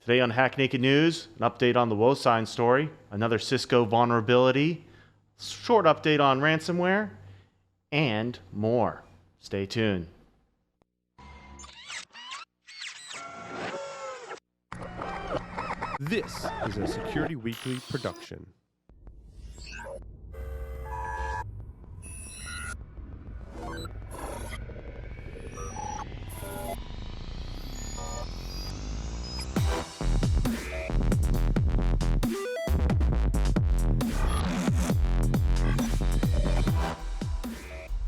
Today on Hack Naked News, an update on the WoSign story, another Cisco vulnerability, short update on ransomware, and more. Stay tuned. This is a Security Weekly production.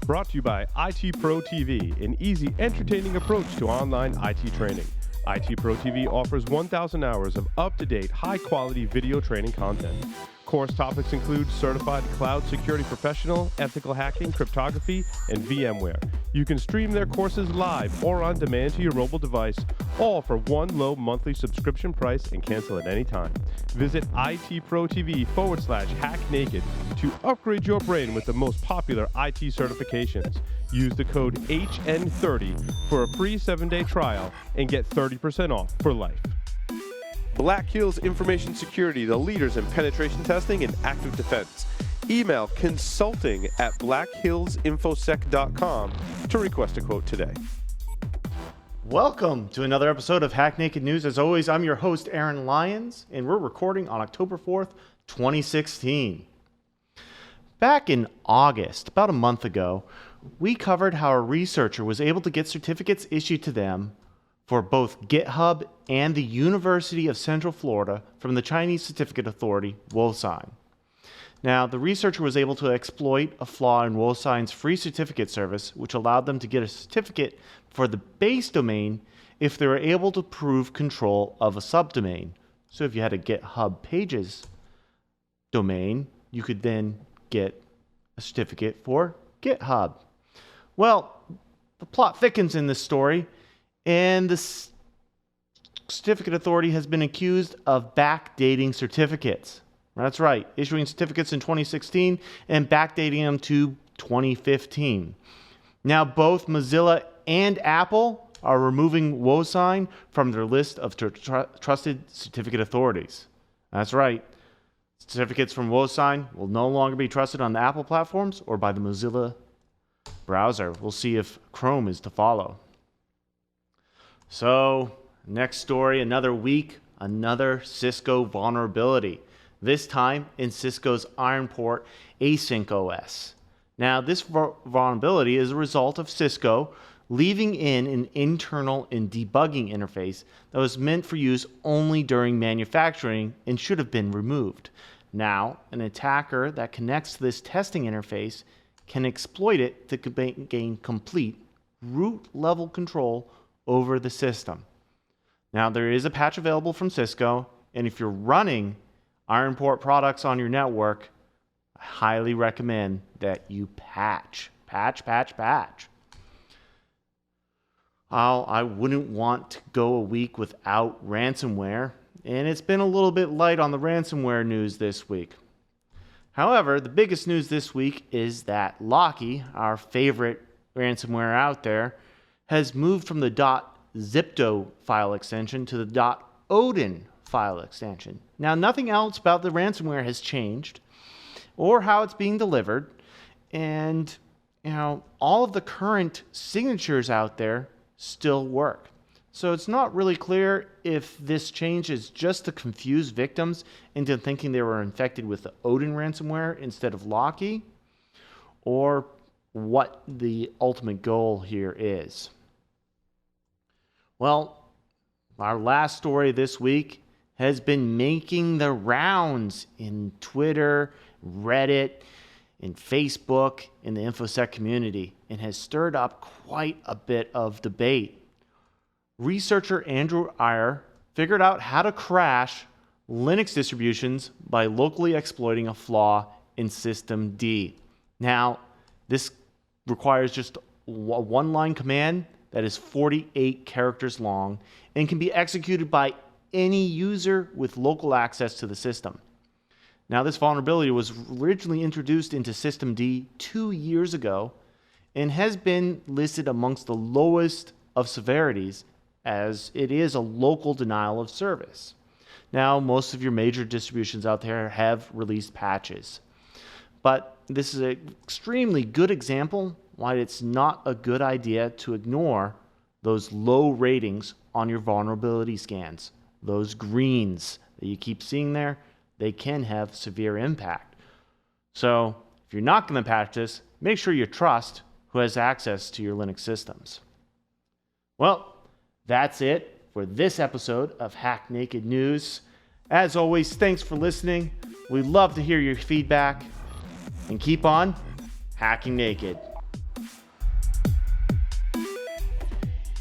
Brought to you by IT Pro TV, an easy, entertaining approach to online IT training. IT Pro TV offers 1,000 hours of up-to-date, high-quality video training content. Course topics include Certified Cloud Security Professional, Ethical Hacking, Cryptography, and VMware. You can stream their courses live or on demand to your mobile device, all for one low monthly subscription price and cancel at any time. Visit itprotv.com/hacknaked to upgrade your brain with the most popular IT certifications. Use the code HN30 for a free 7-day trial and get 30% off for life. Black Hills Information Security, the leaders in penetration testing and active defense. Email consulting@blackhillsinfosec.com to request a quote today. Welcome to another episode of Hack Naked News. As always, I'm your host, Aaron Lyons, and we're recording on October 4th, 2016. Back in August, about a month ago, we covered how a researcher was able to get certificates issued to them for both GitHub and the University of Central Florida from the Chinese certificate authority, WoSign. Now, the researcher was able to exploit a flaw in WoSign's free certificate service, which allowed them to get a certificate for the base domain if they were able to prove control of a subdomain. So if you had a GitHub Pages domain, you could then get a certificate for GitHub. Well, the plot thickens in this story, and the certificate authority has been accused of backdating certificates. That's right, issuing certificates in 2016 and backdating them to 2015. Now, both Mozilla and Apple are removing WoSign from their list of trusted certificate authorities. That's right, certificates from WoSign will no longer be trusted on the Apple platforms or by the Mozilla browser. We'll see if Chrome is to follow. So, next story, another week, another Cisco vulnerability. This time in Cisco's Ironport Async OS. Now, this vulnerability is a result of Cisco leaving in an internal and debugging interface that was meant for use only during manufacturing and should have been removed. Now, an attacker that connects to this testing interface can exploit it to gain complete root-level control over the system. Now, there is a patch available from Cisco, and if you're running Ironport products on your network, I highly recommend that you patch. I wouldn't want to go a week without ransomware, and it's been a little bit light on the ransomware news this week. However, the biggest news this week is that Locky, our favorite ransomware out there, has moved from the .zipdo file extension to the .odin file extension. Now, nothing else about the ransomware has changed or how it's being delivered, and all of the current signatures out there still work. So it's not really clear if this change is just to confuse victims into thinking they were infected with the Odin ransomware instead of Locky, or what the ultimate goal here is. Well, our last story this week has been making the rounds in Twitter, Reddit, in Facebook, in the InfoSec community, and has stirred up quite a bit of debate. Researcher Andrew Iyer figured out how to crash Linux distributions by locally exploiting a flaw in systemd. Now, this requires just a one-line command that is 48 characters long and can be executed by any user with local access to the system. Now, this vulnerability was originally introduced into systemd 2 years ago and has been listed amongst the lowest of severities as it is a local denial of service. Now, most of your major distributions out there have released patches, but this is an extremely good example why it's not a good idea to ignore those low ratings on your vulnerability scans. Those greens that you keep seeing there, they can have severe impact. So if you're not going to patch this, make sure you trust who has access to your Linux systems. Well, that's it for this episode of Hack Naked News. As always, thanks for listening. We'd love to hear your feedback. And keep on hacking naked.